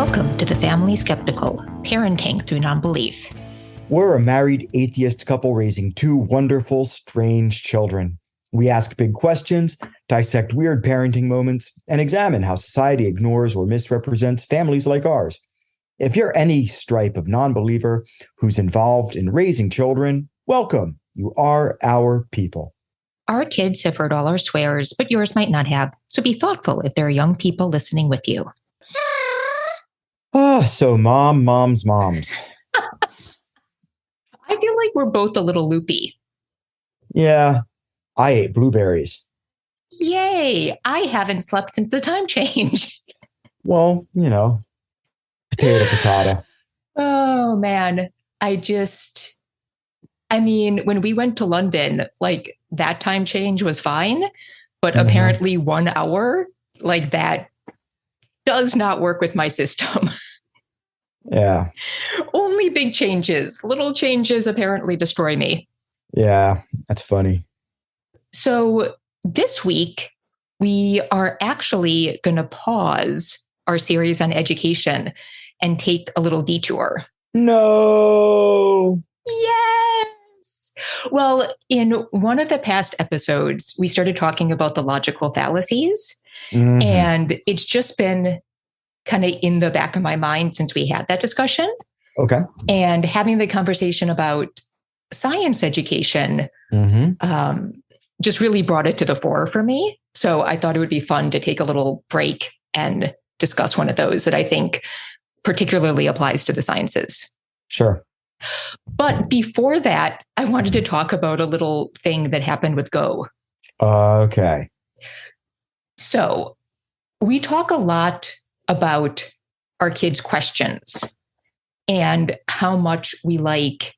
Welcome to the Family Skeptical, Parenting Through Nonbelief. We're a married atheist couple raising two wonderful, strange children. We ask big questions, dissect weird parenting moments, and examine how society ignores or misrepresents families like ours. If you're any stripe of non-believer who's involved in raising children, welcome. You are our people. Our kids have heard all our swears, but yours might not have, so be thoughtful if there are young people listening with you. So moms. I feel like we're both a little loopy. Yeah, I ate blueberries. Yay! I haven't slept since the time change. Well, potato. Oh, man. When we went to London, that time change was fine, but apparently 1 hour, that does not work with my system. Yeah. Only big changes. Little changes apparently destroy me. Yeah, that's funny. So this week, we are actually going to pause our series on education and take a little detour. No. Yes. Well, in one of the past episodes, we started talking about the logical fallacies. Mm-hmm. And it's just been kind of in the back of my mind since we had that discussion. Okay. And having the conversation about science education just really brought it to the fore for me. So I thought it would be fun to take a little break and discuss one of those that I think particularly applies to the sciences. Sure. But before that, I wanted to talk about a little thing that happened with Go. Okay. So we talk a lot about our kids' questions and how much we like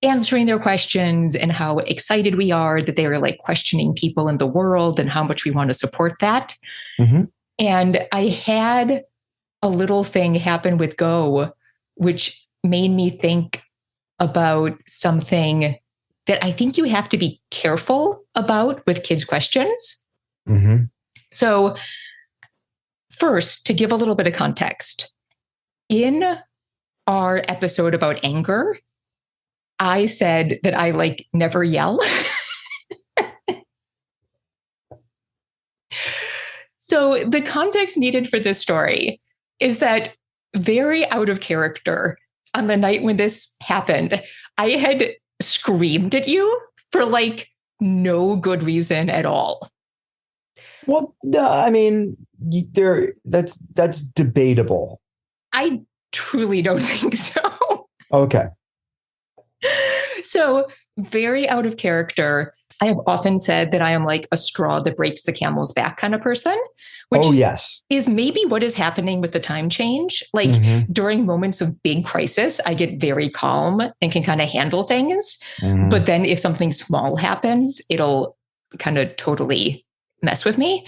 answering their questions and how excited we are that they are questioning people in the world and how much we want to support that. Mm-hmm. And I had a little thing happen with Go, which made me think about something that I think you have to be careful about with kids' questions. Mm-hmm. So first, to give a little bit of context, in our episode about anger, I said that I never yell. So the context needed for this story is that very out of character, on the night when this happened, I had screamed at you for no good reason at all. Well, that's debatable. I truly don't think so. Okay. So very out of character. I have often said that I am a straw that breaks the camel's back kind of person, which is maybe what is happening with the time change. During moments of big crisis, I get very calm and can kind of handle things. Mm-hmm. But then if something small happens, it'll kind of totally mess with me.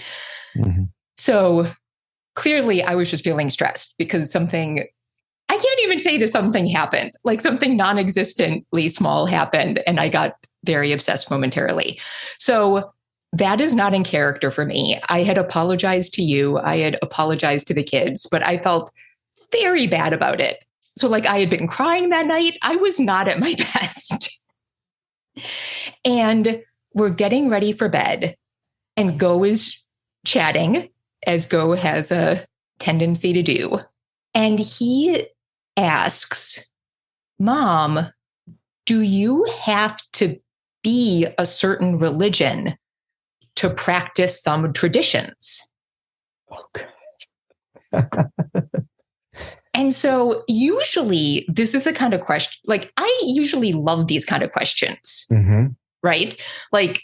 Mm-hmm. So clearly I was just feeling stressed because I can't even say that something happened, something non-existently small happened and I got very obsessed momentarily. So that is not in character for me. I had apologized to you. I had apologized to the kids, but I felt very bad about it. So I had been crying that night. I was not at my best. And we're getting ready for bed. And Go is chatting, as Go has a tendency to do. And he asks, Mom, do you have to be a certain religion to practice some traditions? Okay. And so usually this is the kind of question, I usually love these kind of questions, right? A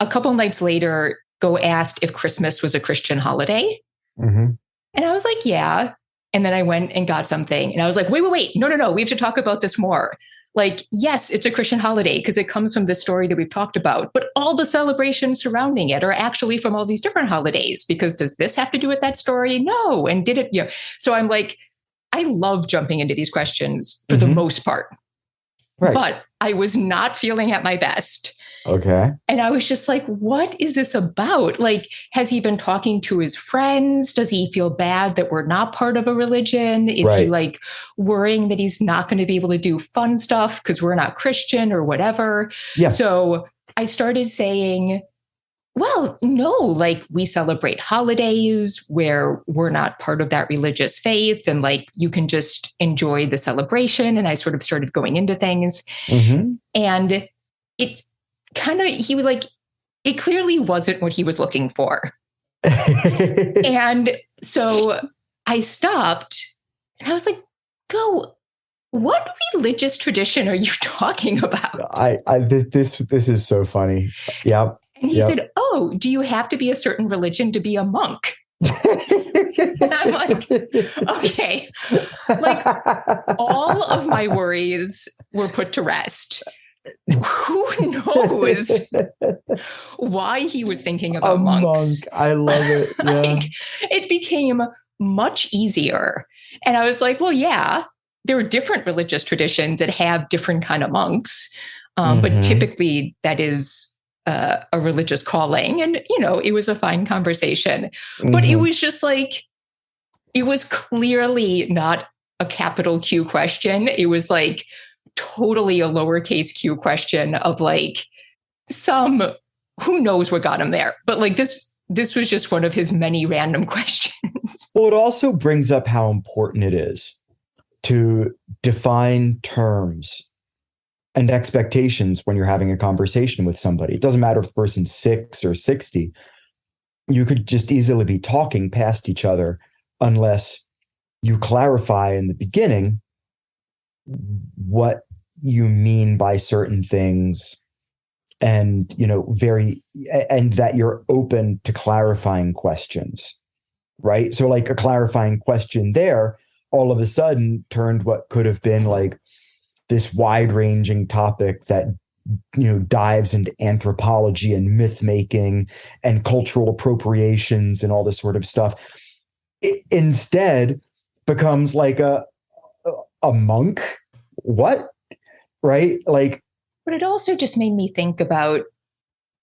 couple nights later, Go asked if Christmas was a Christian holiday. Mm-hmm. And I was like, yeah. And then I went and got something. And I was like, wait. No. We have to talk about this more. Yes, it's a Christian holiday because it comes from this story that we've talked about. But all the celebrations surrounding it are actually from all these different holidays. Because does this have to do with that story? No. And did it? So I'm I love jumping into these questions for the most part. Right. But I was not feeling at my best. Okay. And I was just like, what is this about? Like, has he been talking to his friends? Does he feel bad that we're not part of a religion? Is he like worrying that he's not going to be able to do fun stuff because we're not Christian or whatever? Yeah. So I started saying, well, no, like we celebrate holidays where we're not part of that religious faith, and like you can just enjoy the celebration. And I sort of started going into things. Mm-hmm. And it kind of, he was like, it clearly wasn't what he was looking for. And so I stopped and I was like, go, what religious tradition are you talking about? This is so funny. Yep. And he said, oh, do you have to be a certain religion to be a monk? And I'm like, okay, like all of my worries were put to rest. Who knows why he was thinking about monks? Monk. I love it. Yeah. Like, it became much easier. And I was like, well, yeah, there are different religious traditions that have different kind of monks. But typically that is a religious calling. And, you know, it was a fine conversation. But it was just like, it was clearly not a capital Q question. It was like totally a lowercase q question of like some, who knows what got him there. But like this was just one of his many random questions. Well, it also brings up how important it is to define terms and expectations when you're having a conversation with somebody. It doesn't matter if the person's 6 or 60. You could just easily be talking past each other unless you clarify in the beginning what you mean by certain things, and, you know, and that you're open to clarifying questions, right? So like a clarifying question there all of a sudden turned what could have been like this wide-ranging topic that, you know, dives into anthropology and myth making and cultural appropriations and all this sort of stuff. It instead becomes like a monk. What? Right? Like, but it also just made me think about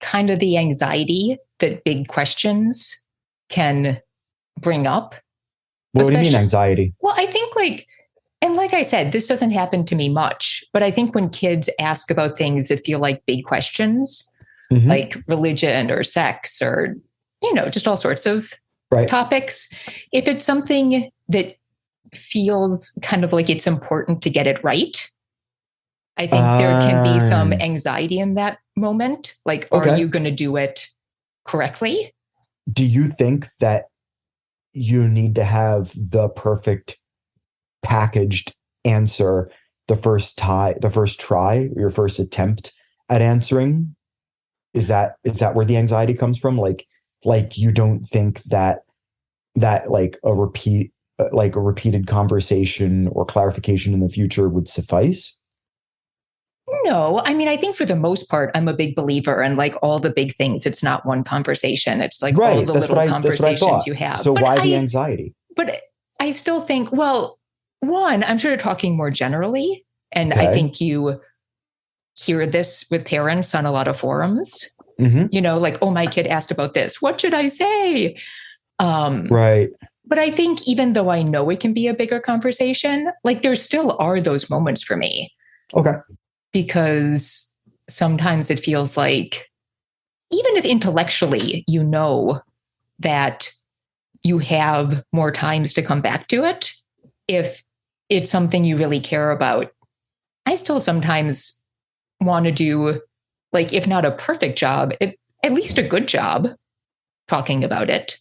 kind of the anxiety that big questions can bring up. What do you mean anxiety? Well, I think like, and like I said, this doesn't happen to me much, but I think when kids ask about things that feel like big questions, like religion or sex or, you know, just all sorts of topics, if it's something that feels kind of like it's important to get it right, I think there can be some anxiety in that moment. Like, are you going to do it correctly? Do you think that you need to have the perfect packaged answer the first try, your first attempt at answering? Is that where the anxiety comes from? Like you don't think that like a repeated conversation or clarification in the future would suffice? No, I mean, I think for the most part, I'm a big believer in like all the big things. It's not one conversation. It's like all the little conversations you have. So why the anxiety? But I still think, well, one, I'm sure you're talking more generally. And I think you hear this with parents on a lot of forums, you know, like, oh, my kid asked about this. What should I say? Right. But I think even though I know it can be a bigger conversation, like there still are those moments for me. Okay. Because sometimes it feels like, even if intellectually you know that you have more times to come back to it, if it's something you really care about, I still sometimes want to do, like, if not a perfect job, at least a good job talking about it.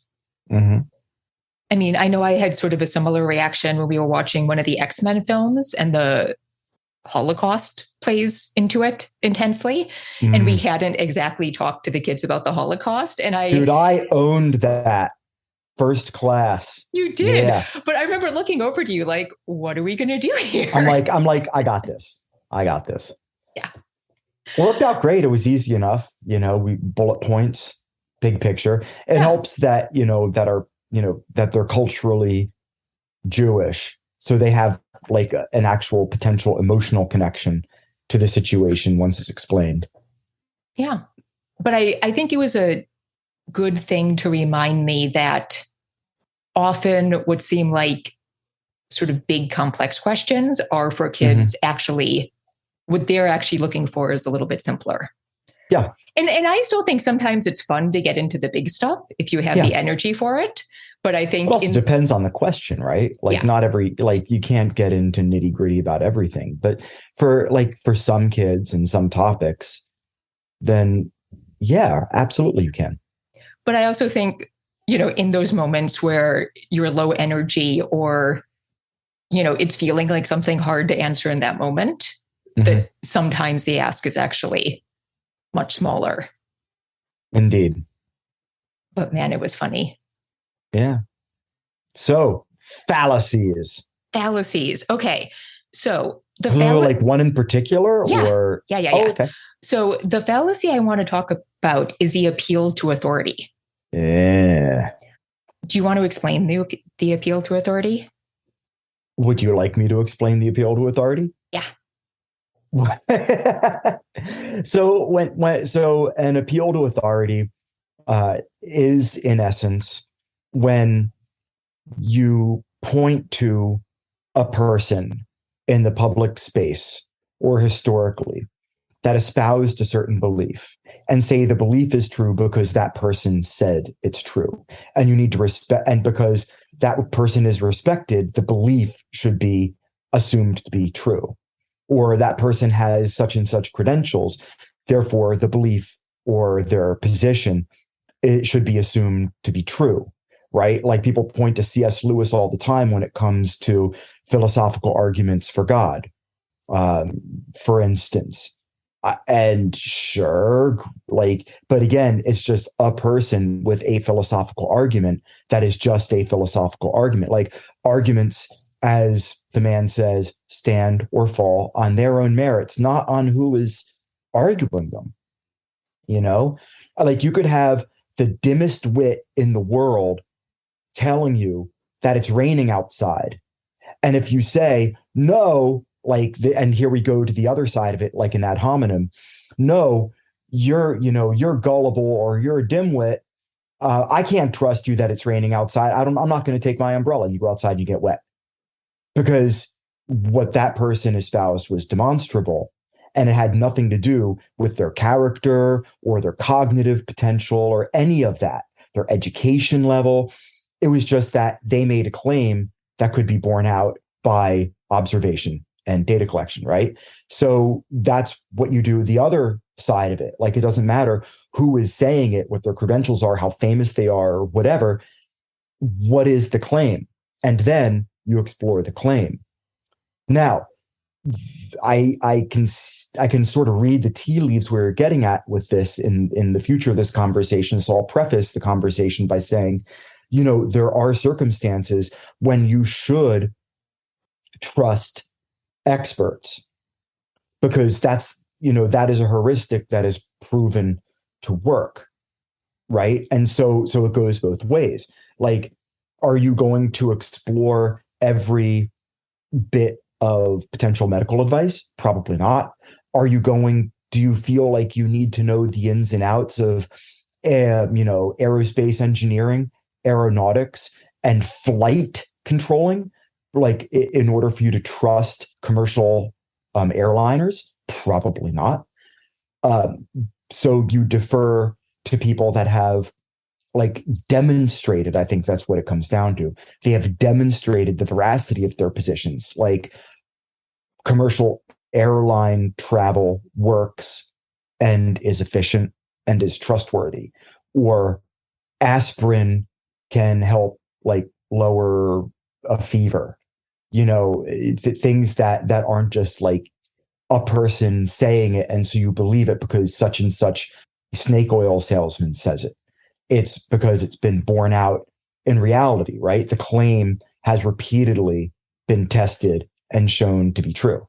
I mean, I know I had sort of a similar reaction when we were watching one of the X-Men films and the Holocaust plays into it intensely. And we hadn't exactly talked to the kids about the Holocaust. And I owned that first class. You did. Yeah. But I remember looking over to you like, what are we going to do here? I'm like, I got this. Yeah. It worked out great. It was easy enough. You know, we bullet points, big picture. It helps that, that they're culturally Jewish. So they have like an actual potential emotional connection to the situation once it's explained. Yeah. But I think it was a good thing to remind me that often what seem like sort of big complex questions are for kids actually, what they're actually looking for is a little bit simpler. Yeah. And I still think sometimes it's fun to get into the big stuff if you have the energy for it. But I think it also depends on the question, right? Like not every, like you can't get into nitty gritty about everything, but for some kids and some topics, then yeah, absolutely you can. But I also think, in those moments where you're low energy or, it's feeling like something hard to answer in that moment, that sometimes the ask is actually much smaller. Indeed. But man, it was funny. Yeah. So fallacies. Okay. So like one in particular? Yeah. Or yeah. Oh, okay. So the fallacy I want to talk about is the appeal to authority. Yeah. Do you want to explain the appeal to authority? Would you like me to explain the appeal to authority? Yeah. So an appeal to authority is in essence when you point to a person in the public space or historically that espoused a certain belief and say the belief is true because that person said it's true. And you need to respect, and because that person is respected, the belief should be assumed to be true. Or that person has such and such credentials, therefore the belief or their position, it should be assumed to be true, right? Like people point to C.S. Lewis all the time when it comes to philosophical arguments for God, for instance. And sure, but again, it's just a person with a philosophical argument that is just a philosophical argument. Like arguments, as the man says, stand or fall on their own merits, not on who is arguing them. Like you could have the dimmest wit in the world telling you that it's raining outside. And if you say, no, and here we go to the other side of it, like an ad hominem, no, you're gullible or you're a dimwit. I can't trust you that it's raining outside. I'm not going to take my umbrella. You go outside and you get wet. Because what that person espoused was demonstrable. And it had nothing to do with their character or their cognitive potential or any of that, their education level. It was just that they made a claim that could be borne out by observation and data collection, right? So that's what you do the other side of it. Like it doesn't matter who is saying it, what their credentials are, how famous they are, or whatever. What is the claim? And then you explore the claim. Now, I can sort of read the tea leaves we're getting at with this in the future of this conversation. So I'll preface the conversation by saying, there are circumstances when you should trust experts because that is a heuristic that is proven to work, right? And so it goes both ways. Like, are you going to explore every bit of potential medical advice? Probably not. Do you feel like you need to know the ins and outs of, aerospace engineering, aeronautics, and flight controlling, like in order for you to trust commercial airliners? Probably not. So you defer to people that have demonstrated, I think that's what it comes down to. They have demonstrated the veracity of their positions. Like commercial airline travel works and is efficient and is trustworthy, or aspirin can help lower a fever, things that aren't just like a person saying it and so you believe it because such and such snake oil salesman says it. It's because it's been borne out in reality, right? The claim has repeatedly been tested and shown to be true.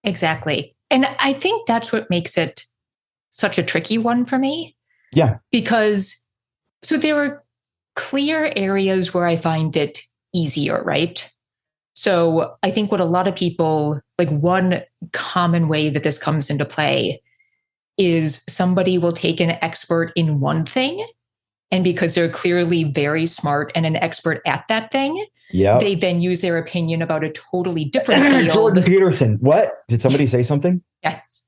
Exactly. And I think that's what makes it such a tricky one for me. Yeah. Because so there are clear areas where I find it easier, right? So I think what a lot of people, one common way that this comes into play is somebody will take an expert in one thing, and because they're clearly very smart and an expert at that thing, they then use their opinion about a totally different field. Jordan Peterson. What? Did somebody say something? Yes.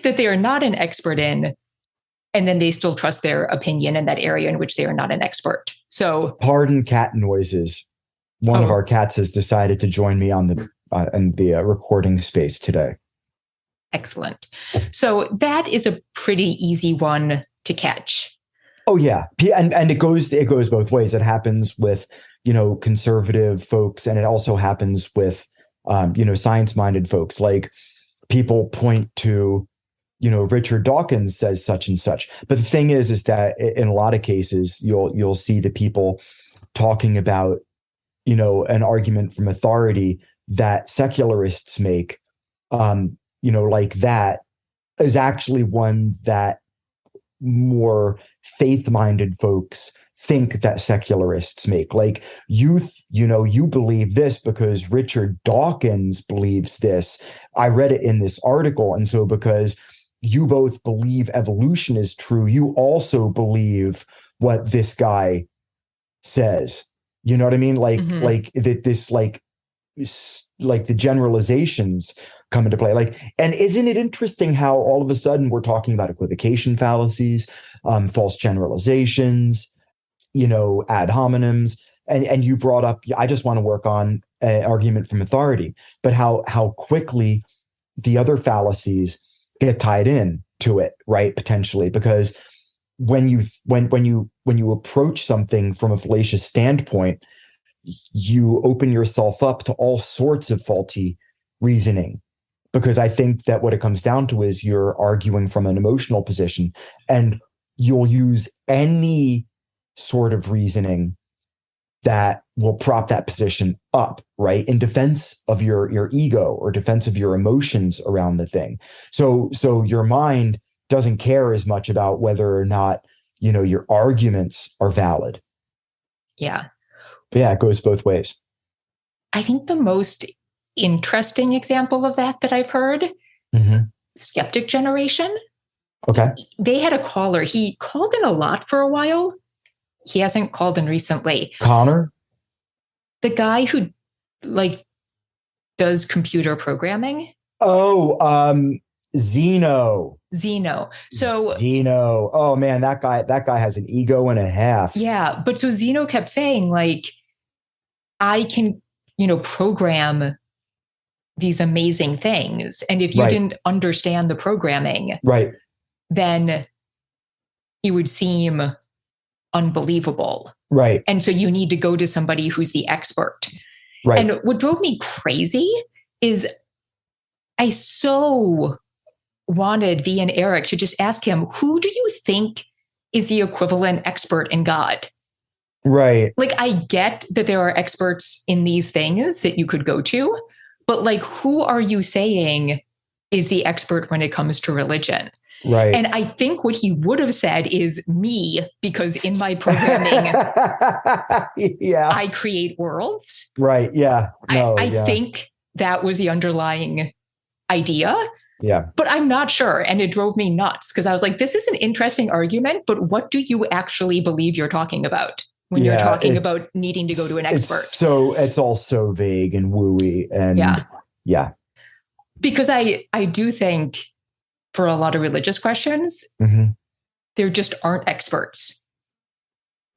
That they are not an expert in, and then they still trust their opinion in that area in which they are not an expert. So, pardon cat noises. One of our cats has decided to join me on the recording space today. Excellent. So that is a pretty easy one to catch. Oh yeah, and it goes both ways. It happens with conservative folks, and it also happens with science-minded folks. Like, people point to Richard Dawkins says such and such, but the thing is that in a lot of cases you'll see the people talking about an argument from authority that secularists make, like that is actually one that more faith-minded folks think that secularists make. Like, you believe this because Richard Dawkins believes this. I read it in this article. And so because you both believe evolution is true, you also believe what this guy says. You know what I mean? Like, like the generalizations come into play. Like, and isn't it interesting how all of a sudden we're talking about equivocation fallacies, false generalizations, ad hominems, and you brought up, I just want to work on an argument from authority, but how quickly the other fallacies get tied in to it, right? Potentially, because when you approach something from a fallacious standpoint, you open yourself up to all sorts of faulty reasoning. Because I think that what it comes down to is you're arguing from an emotional position, and you'll use any sort of reasoning that will prop that position up, right? In defense of your ego or defense of your emotions around the thing. So your mind doesn't care as much about whether or not, your arguments are valid. Yeah. But yeah, it goes both ways. I think the most interesting example of that I've heard, skeptic generation. Okay. They had a caller. He called in a lot for a while. He hasn't called in recently. Connor? The guy who does computer programming. Oh, Zeno. So Zeno. Oh man, that guy has an ego and a half. Yeah. But so Zeno kept saying, I can, program these amazing things. And if you didn't understand the programming, then it would seem unbelievable. Right. And so you need to go to somebody who's the expert. Right. And what drove me crazy is I so wanted V and Eric to just ask him, who do you think is the equivalent expert in God? Right. I get that there are experts in these things that you could go to, but who are you saying is the expert when it comes to religion? Right. And I think what he would have said is me, because in my programming, I create worlds. Right. Yeah. No, I think that was the underlying idea. Yeah. But I'm not sure. And it drove me nuts because I was like, this is an interesting argument, but what do you actually believe you're talking about when you're talking about needing to go to an expert? So it's all so vague and wooey. And yeah. Because I do think for a lot of religious questions, there just aren't experts.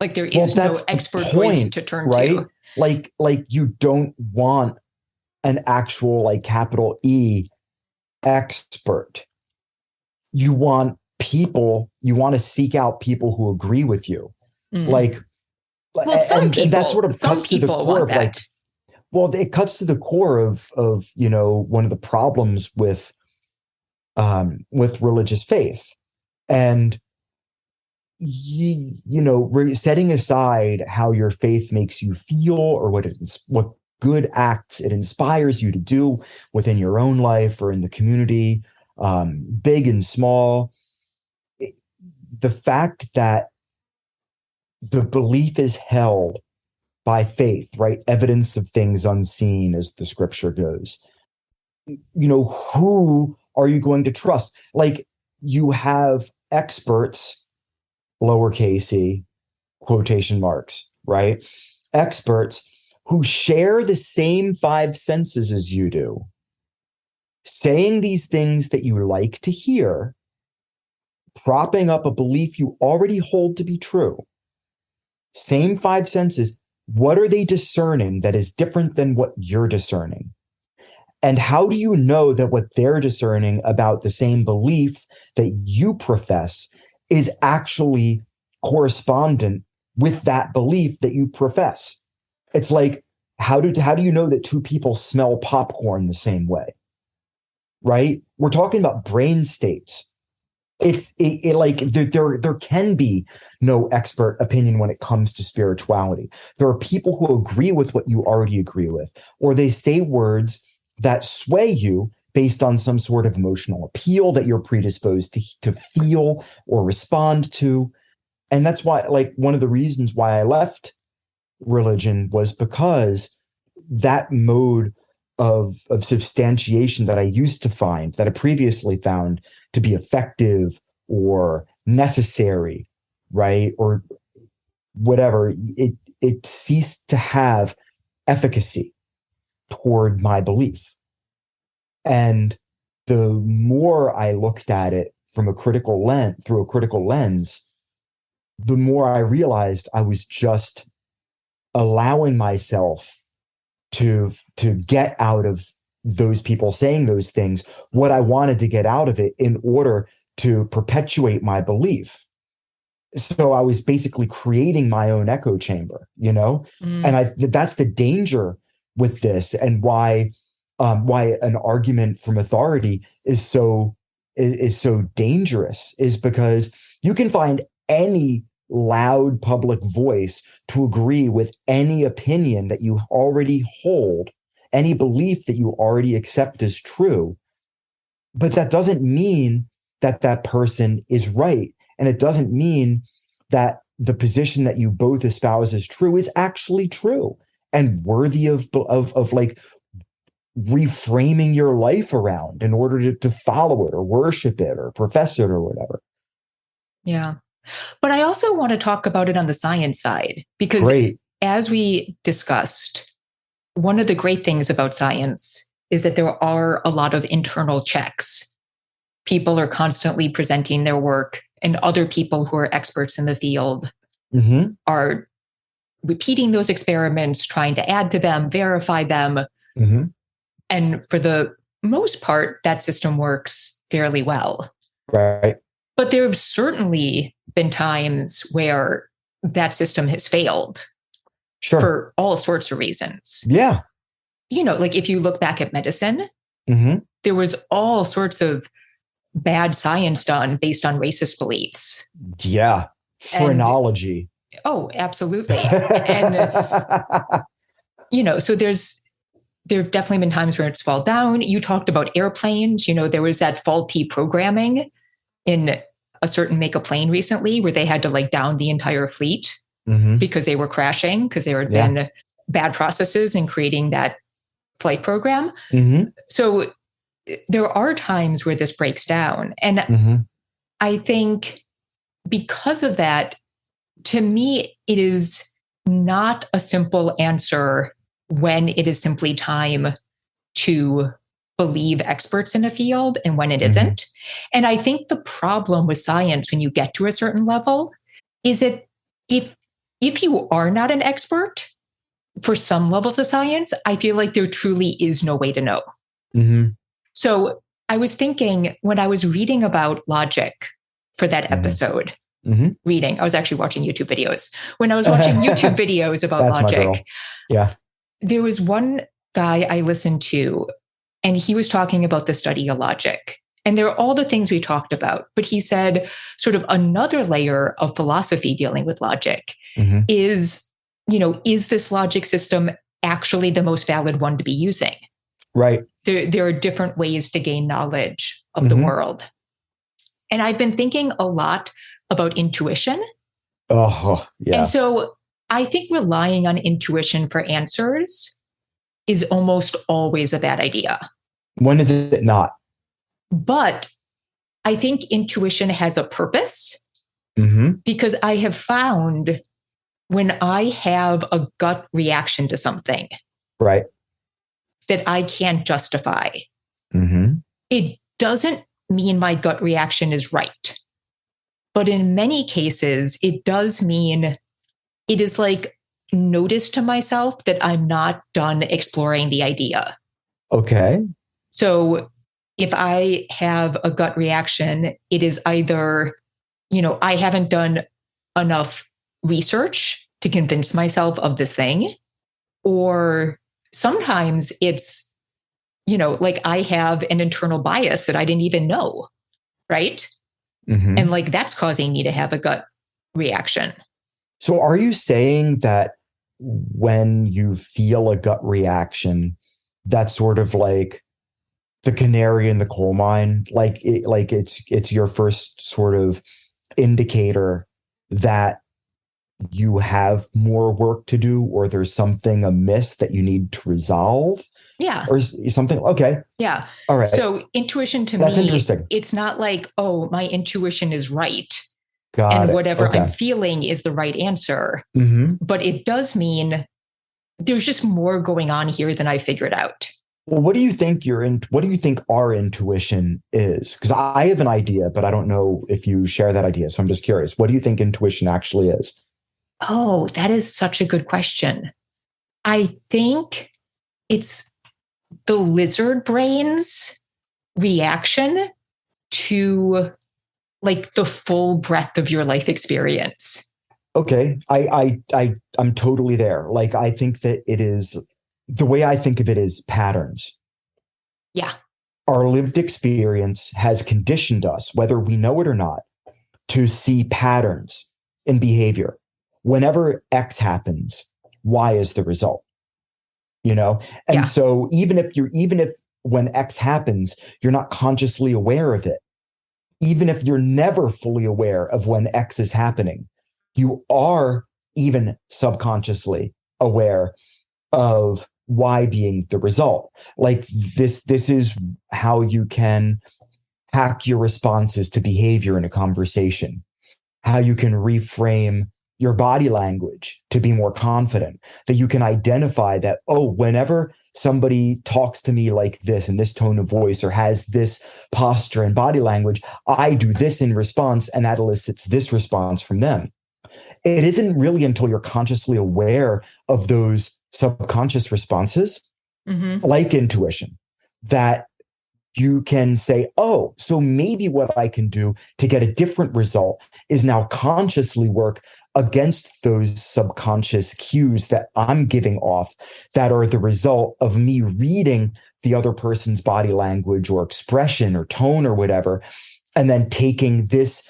There is no expert voice to turn to. Like you don't want an actual capital E expert. You want to seek out people who agree with you. Some people, that sort of some cuts to the core of it cuts to the core of one of the problems with religious faith, and setting aside how your faith makes you feel or what good acts it inspires you to do within your own life or in the community, big and small. The fact that the belief is held by faith, right? Evidence of things unseen, as the scripture goes. Who are you going to trust? you have experts, lowercase e, quotation marks, right? Experts who share the same five senses as you do, saying these things that you like to hear, propping up a belief you already hold to be true. Same five senses. What are they discerning that is different than what you're discerning? And how do you know that what they're discerning about the same belief that you profess is actually correspondent with that belief that you profess? It's like, how do you know that two people smell popcorn the same way? Right? We're talking about brain states. Like there can be no expert opinion when it comes to spirituality. There are people who agree with what you already agree with, or they say words that sway you based on some sort of emotional appeal that you're predisposed to feel or respond to. And that's why, like, one of the reasons why I left religion was because that mode of substantiation that I used to find, that I previously found to be effective or necessary, right? Or whatever, it ceased to have efficacy toward my belief. And the more I looked at it through a critical lens, the more I realized I was just allowing myself to get out of those people saying those things what I wanted to get out of it in order to perpetuate my belief. So I was basically creating my own echo chamber, and that's the danger with this, and why an argument from authority is so dangerous, is because you can find any loud public voice to agree with any opinion that you already hold, any belief that you already accept as true. But that doesn't mean that that person is right. And it doesn't mean that the position that you both espouse as true is actually true and worthy of like reframing your life around in order to follow it or worship it or profess it or whatever. Yeah. But I also want to talk about it on the science side, because as we discussed, one of the great things about science is that there are a lot of internal checks. People are constantly presenting their work, and other people who are experts in the field are repeating those experiments, trying to add to them, verify them. And for the most part, that system works fairly well. Right. But there have certainly been times where that system has failed for all sorts of reasons. Yeah. Like if you look back at medicine, there was all sorts of bad science done based on racist beliefs. Yeah. Phrenology. Oh, absolutely. And, so there have definitely been times where it's fall down. You talked about airplanes. There was that faulty programming in a certain make a plane recently where they had to down the entire fleet because they were crashing, because there had been bad processes in creating that flight program. So there are times where this breaks down. And I think because of that, to me, it is not a simple answer when it is simply time to believe experts in a field and when it isn't. And I think the problem with science when you get to a certain level is that if you are not an expert for some levels of science, I feel like there truly is no way to know. So I was thinking when I was reading about logic for that episode, I was actually watching YouTube videos. When I was watching YouTube videos about logic, there was one guy I listened to, and he was talking about the study of logic. And there are all the things we talked about, but he said sort of another layer of philosophy dealing with logic is, is this logic system actually the most valid one to be using? Right. There are different ways to gain knowledge of the world. And I've been thinking a lot about intuition. Oh, yeah. And so I think relying on intuition for answers is almost always a bad idea. When is it not? But I think intuition has a purpose Mm-hmm. because I have found when I have a gut reaction to something, right, that I can't justify, mm-hmm. it doesn't mean my gut reaction is right. But in many cases, it does mean it is like notice to myself that I'm not done exploring the idea. Okay. So if I have a gut reaction, it is either, I haven't done enough research to convince myself of this thing, or sometimes it's, like I have an internal bias that I didn't even know. Right. Mm-hmm. And like that's causing me to have a gut reaction. So are you saying that when you feel a gut reaction, that's sort of like the canary in the coal mine, it's your first sort of indicator that you have more work to do, or there's something amiss that you need to resolve? Yeah. Or something? Okay. Yeah. All right. So intuition to That's me, interesting. it's not like, oh, my intuition is right. Got and it. whatever Okay. I'm feeling is the right answer. Mm-hmm. But it does mean there's just more going on here than I figured out. Well, what do you think what do you think our intuition is? Because I have an idea, but I don't know if you share that idea. So I'm just curious. What do you think intuition actually is? Oh, that is such a good question. I think it's the lizard brain's reaction to like the full breadth of your life experience. Okay. I'm totally there. Like, I think that it is, the way I think of it is patterns. Yeah. Our lived experience has conditioned us, whether we know it or not, to see patterns in behavior. Whenever X happens, Y is the result. And Yeah. so even if when X happens, you're not consciously aware of it, even if you're never fully aware of when X is happening, you are even subconsciously aware of Y being the result. Like this is how you can hack your responses to behavior in a conversation, how you can reframe your body language to be more confident, that you can identify that, oh, whenever somebody talks to me like this in this tone of voice or has this posture and body language, I do this in response, and that elicits this response from them. It isn't really until you're consciously aware of those subconscious responses, like intuition, that you can say, oh, so maybe what I can do to get a different result is now consciously work against those subconscious cues that I'm giving off that are the result of me reading the other person's body language or expression or tone or whatever, and then taking this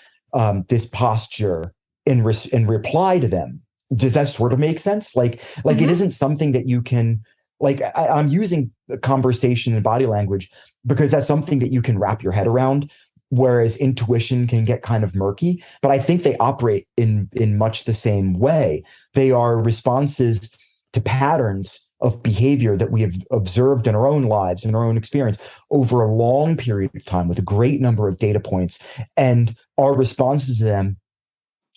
posture in reply to them. Does that sort of make sense? Like it isn't something that you can, like, I'm using conversation and body language because that's something that you can wrap your head around, whereas intuition can get kind of murky. But I think they operate in much the same way. They are responses to patterns of behavior that we have observed in our own lives, in our own experience over a long period of time with a great number of data points. And our responses to them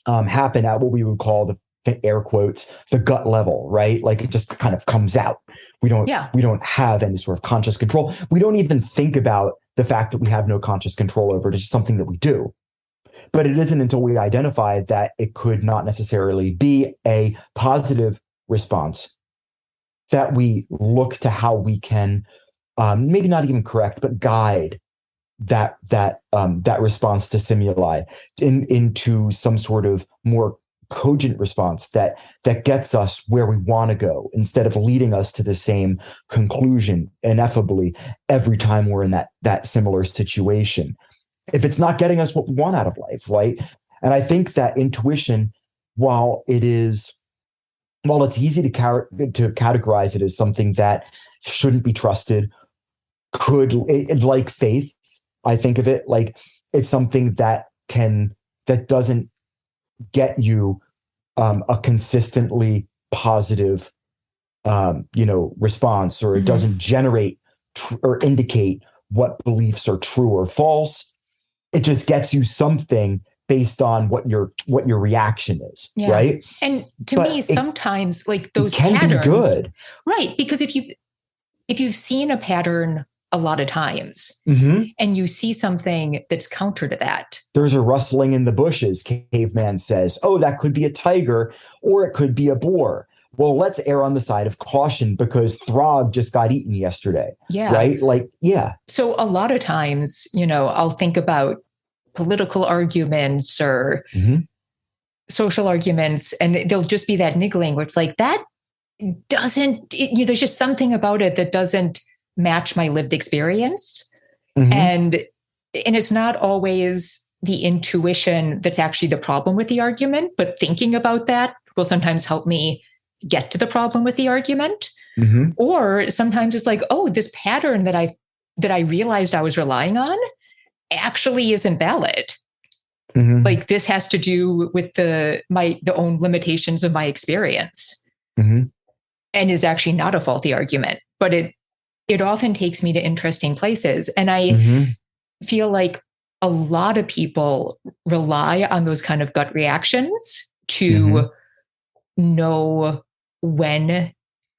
happen at what we would call the air quotes, the gut level, right? Like it just kind of comes out. We don't have any sort of conscious control. We don't even think about the fact that we have no conscious control over it. It's just something that we do. But it isn't until we identify that it could not necessarily be a positive response that we look to how we can maybe not even correct, but guide that response to stimuli into some sort of more cogent response that gets us where we want to go, instead of leading us to the same conclusion ineffably every time we're in that similar situation, if it's not getting us what we want out of life, right? And I think that intuition, while it's easy to categorize it as something that shouldn't be trusted, like faith, I think of it like it's something that doesn't get you a consistently positive response, or it doesn't generate or indicate what beliefs are true or false. it just gets you something based on what your reaction is, right? And to me, sometimes like those patterns can be good, right? Because if you've seen a pattern a lot of times and you see something that's counter to that, there's a rustling in the bushes. Caveman says, "Oh, that could be a tiger, or it could be a boar." Well, let's err on the side of caution because Throg just got eaten yesterday. Yeah. Right? Like, yeah. So a lot of times, I'll think about political arguments or social arguments, and there'll just be that niggling where it's like, that doesn't, there's just something about it that doesn't match my lived experience. And it's not always the intuition that's actually the problem with the argument, but thinking about that will sometimes help me get to the problem with the argument. Or sometimes it's like, oh, this pattern that I realized I was relying on actually isn't valid. Like this has to do with the own limitations of my experience, and is actually not a faulty argument. But it often takes me to interesting places, and I feel like a lot of people rely on those kind of gut reactions to know when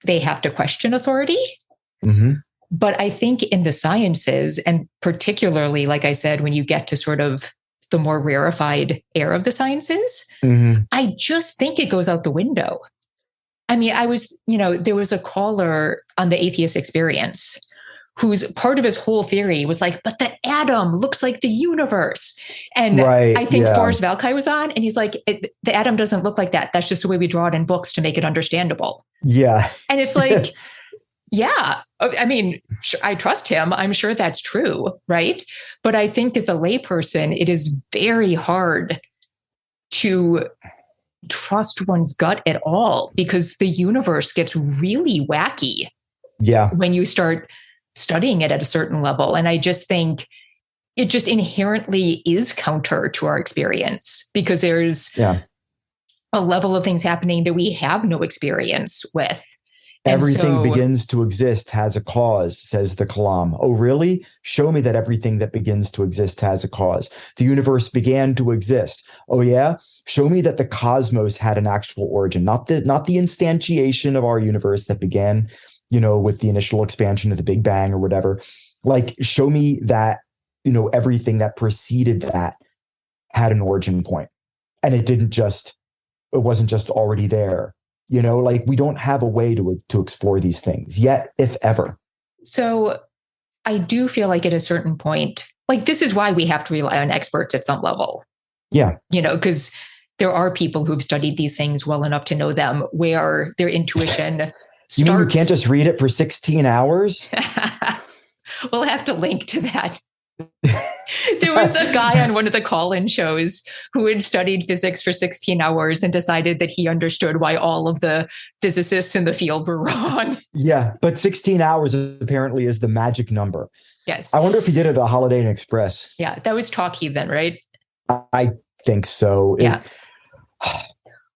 they have to question authority. But I think in the sciences, and particularly, like I said, when you get to sort of the more rarefied air of the sciences, I just think it goes out the window. I mean, there was a caller on the Atheist Experience whose part of his whole theory was like, but the atom looks like the universe. And I think Forrest Valkai was on, and he's like, the atom doesn't look like that. That's just the way we draw it in books to make it understandable. Yeah. And it's like, yeah, I mean, I trust him. I'm sure that's true, right? But I think as a layperson, it is very hard to trust one's gut at all because the universe gets really wacky. When you start studying it at a certain level. And I just think it just inherently is counter to our experience because there's a level of things happening that we have no experience with. Everything begins to exist has a cause, says the Kalam. Oh, really? Show me that everything that begins to exist has a cause. The universe began to exist. Oh, yeah? Show me that the cosmos had an actual origin, not the instantiation of our universe that began, with the initial expansion of the Big Bang or whatever. Like, show me that, everything that preceded that had an origin point. And it wasn't just already there. Like we don't have a way to explore these things yet, if ever. So I do feel like at a certain point, like this is why we have to rely on experts at some level. Yeah. Because there are people who've studied these things well enough to know them where their intuition starts. You mean you can't just read it for 16 hours? We'll have to link to that. There was a guy on one of the call-in shows who had studied physics for 16 hours and decided that he understood why all of the physicists in the field were wrong. Yeah, but 16 hours apparently is the magic number. Yes. I wonder if he did it at Holiday Inn Express. Yeah, that was Talk Heathen, right? I think so. Yeah.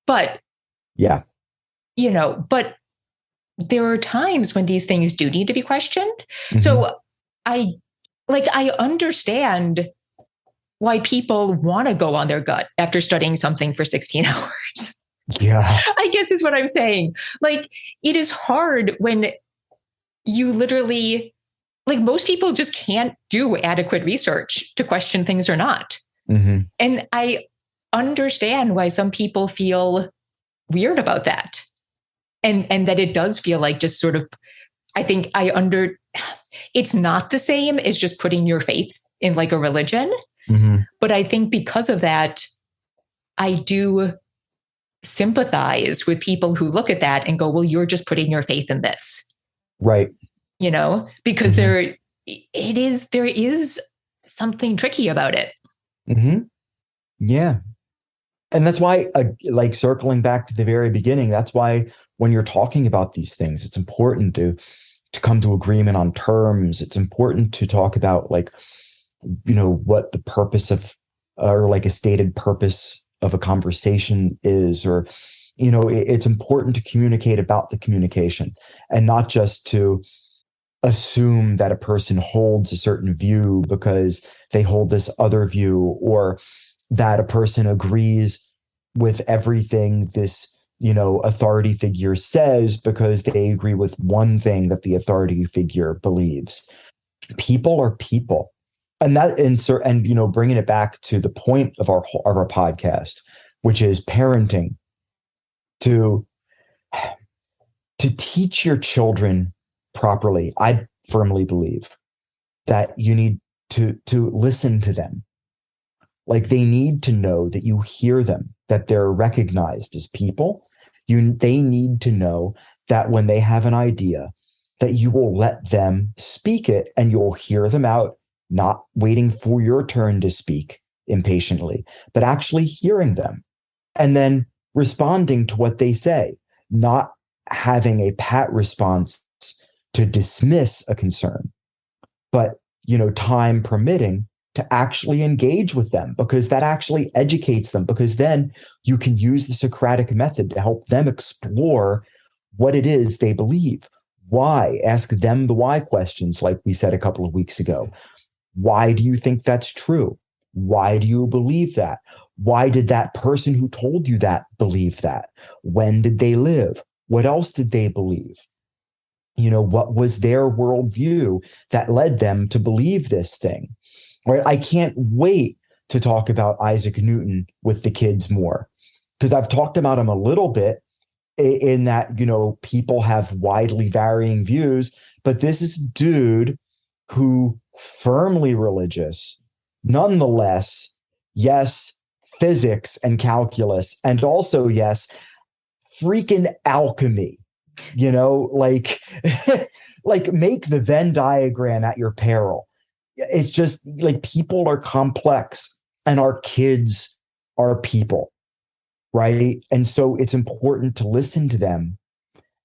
But, but there are times when these things do need to be questioned. So I understand why people want to go on their gut after studying something for 16 hours. Yeah. I guess is what I'm saying. Like, it is hard when you literally, like most people just can't do adequate research to question things or not. And I understand why some people feel weird about that. And that it does feel like just sort of, I think it's not the same as just putting your faith in like a religion. But I think because of that, I do sympathize with people who look at that and go, well, you're just putting your faith in this. Right. Because there is something tricky about it. Yeah. And that's why, like circling back to the very beginning, that's why when you're talking about these things, it's important to come to agreement on terms. It's important to talk about like, what the purpose of, or like a stated purpose of a conversation is, or, it's important to communicate about the communication and not just to assume that a person holds a certain view because they hold this other view, or that a person agrees with everything this, authority figure says because they agree with one thing that the authority figure believes. People are people. And bringing it back to the point of our podcast, which is parenting, to teach your children properly. I firmly believe that you need to listen to them. Like, they need to know that you hear them, that they're recognized as people. They need to know that when they have an idea, that you will let them speak it and you'll hear them out, not waiting for your turn to speak impatiently, but actually hearing them and then responding to what they say, not having a pat response to dismiss a concern, but, time permitting, to actually engage with them, because that actually educates them, because then you can use the Socratic method to help them explore what it is they believe. Why? Ask them the why questions, like we said a couple of weeks ago. Why do you think that's true? Why do you believe that? Why did that person who told you that believe that? When did they live? What else did they believe? What was their worldview that led them to believe this thing? Right? I can't wait to talk about Isaac Newton with the kids more, because I've talked about him a little bit in that, people have widely varying views, but this is a dude who firmly religious, nonetheless, yes, physics and calculus, and also, yes, freaking alchemy, like, like, make the Venn diagram at your peril. It's just like, people are complex and our kids are people, right? And so it's important to listen to them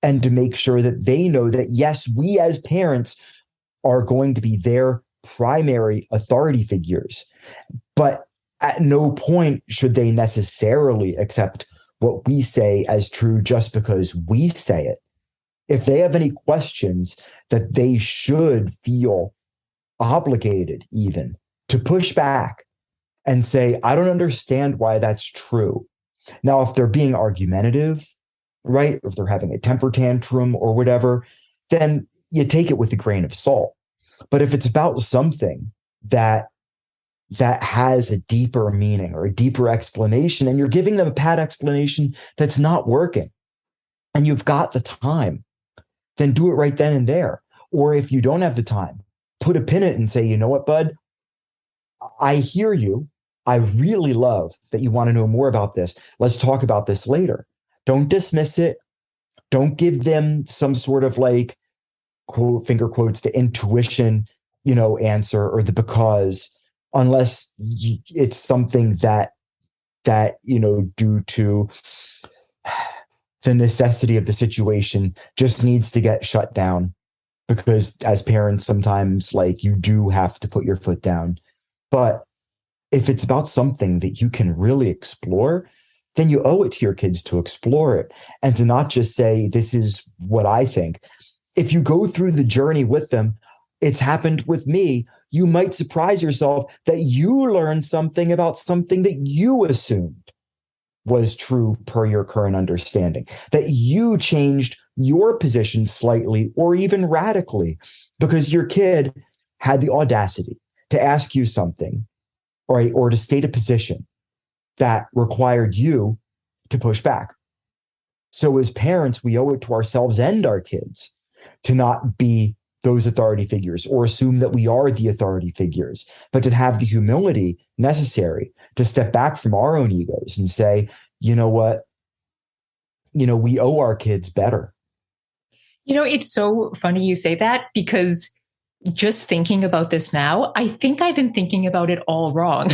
and to make sure that they know that, yes, we as parents are going to be their primary authority figures, but at no point should they necessarily accept what we say as true just because we say it. If they have any questions, that they should feel obligated even to push back and say, I don't understand why that's true. Now, if they're being argumentative, right, if they're having a temper tantrum or whatever, then you take it with a grain of salt. But if it's about something that has a deeper meaning or a deeper explanation, and you're giving them a pat explanation that's not working, and you've got the time, then do it right then and there. Or if you don't have the time, put a pin in it and say, you know what, bud, I hear you. I really love that you want to know more about this. Let's talk about this later. Don't dismiss it. Don't give them some sort of, like, quote, finger quotes, the intuition, answer, or the because, unless it's something that, due to the necessity of the situation, just needs to get shut down. Because as parents, sometimes, like, you do have to put your foot down. But if it's about something that you can really explore, then you owe it to your kids to explore it, and to not just say, this is what I think. If you go through the journey with them, it's happened with me, you might surprise yourself that you learned something about something that you assumed was true per your current understanding, that you changed your position slightly or even radically because your kid had the audacity to ask you something, or to state a position that required you to push back. So as parents, we owe it to ourselves and our kids to not be those authority figures or assume that we are the authority figures, but to have the humility necessary to step back from our own egos and say, you know what, we owe our kids better. It's so funny you say that, because just thinking about this now, I think I've been thinking about it all wrong.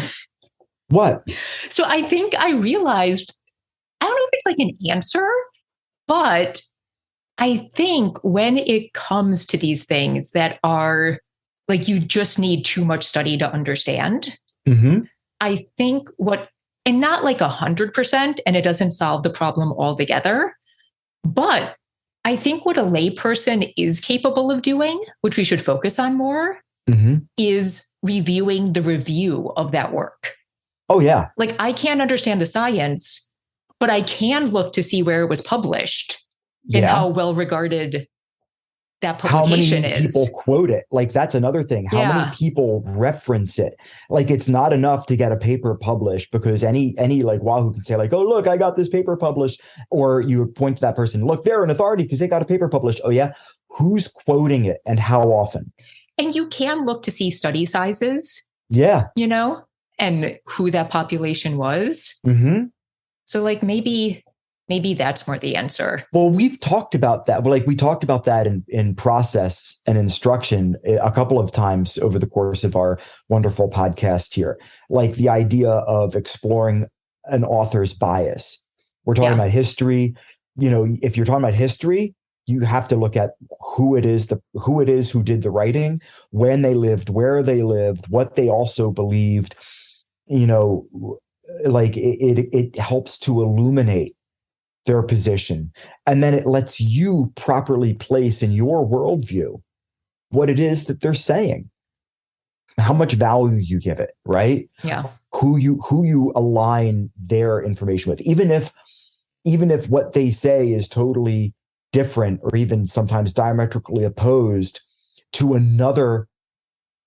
What? So I think I realized, I don't know if it's like an answer, but I think when it comes to these things that are like, you just need too much study to understand, I think and not like 100%, and it doesn't solve the problem altogether, but I think what a layperson is capable of doing, which we should focus on more, is reviewing the review of that work. Oh, yeah. Like, I can't understand the science, but I can look to see where it was published and how well regarded that publication is. How many people quote it? Like, that's another thing. How many people reference it? Like, it's not enough to get a paper published, because any like Wahoo can say like, oh, look, I got this paper published. Or you would point to that person, look, they're an authority because they got a paper published. Oh, yeah. Who's quoting it and how often? And you can look to see study sizes. Yeah. You know, and who that population was. So like maybe that's more the answer. Well, we've talked about that. Like, we talked about that in process and instruction a couple of times over the course of our wonderful podcast here. Like, the idea of exploring an author's bias. We're talking about history. You know, if you're talking about history, you have to look at who it is who did the writing, when they lived, where they lived, what they also believed. You know, like it helps to illuminate their position. And then it lets you properly place in your worldview what it is that they're saying, how much value you give it, right? Yeah. Who you align their information with, even if what they say is totally different or even sometimes diametrically opposed to another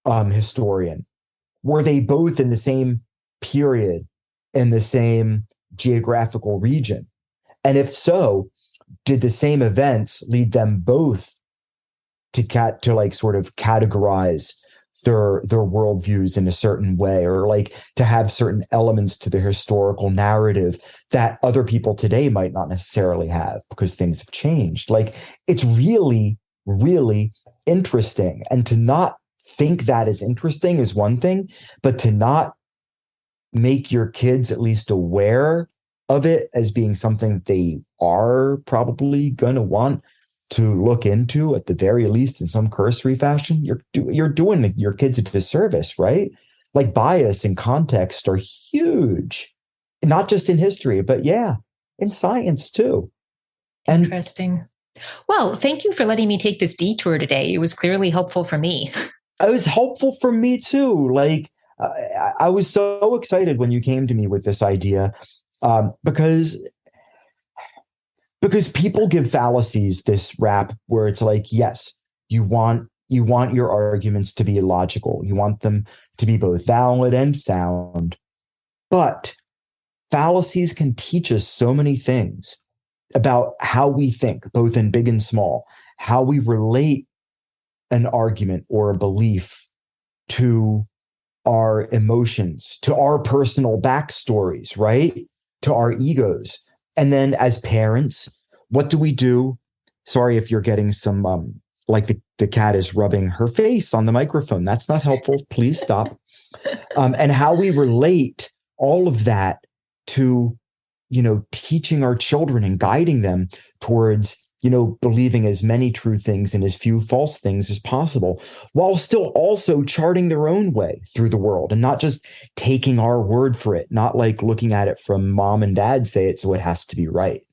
historian. Were they both in the same period, in the same geographical region? And if so, did the same events lead them both to like sort of categorize their worldviews in a certain way, or like to have certain elements to the historical narrative that other people today might not necessarily have because things have changed? Like, it's really, really interesting. And to not think that is interesting is one thing, but to not make your kids at least aware of it as being something they are probably going to want to look into, at the very least in some cursory fashion, you're doing your kids a disservice, right? Like, bias and context are huge, not just in history, but in science too. Interesting. Well, thank you for letting me take this detour today. It was clearly helpful for me. It was helpful for me too. Like, I was so excited when you came to me with this idea, because people give fallacies this rap where it's like, yes, you want your arguments to be logical. You want them to be both valid and sound. But fallacies can teach us so many things about how we think, both in big and small, how we relate an argument or a belief to our emotions, to our personal backstories, right? To our egos. And then as parents, what do we do? Sorry if you're getting some, like the cat is rubbing her face on the microphone. That's not helpful. Please stop. And how we relate all of that to, teaching our children and guiding them towards, believing as many true things and as few false things as possible, while still also charting their own way through the world and not just taking our word for it, not like looking at it from mom and dad say it, so it has to be right.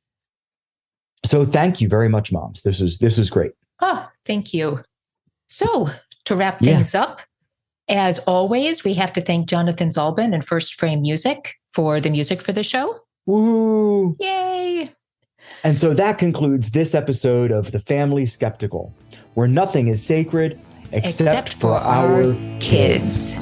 So thank you very much, moms. This is great. Oh, thank you. So to wrap things up, as always, we have to thank Jonathan Zalbin and First Frame Music for the music for the show. Woo! Yay! And so that concludes this episode of The Family Skeptical, where nothing is sacred except for our kids.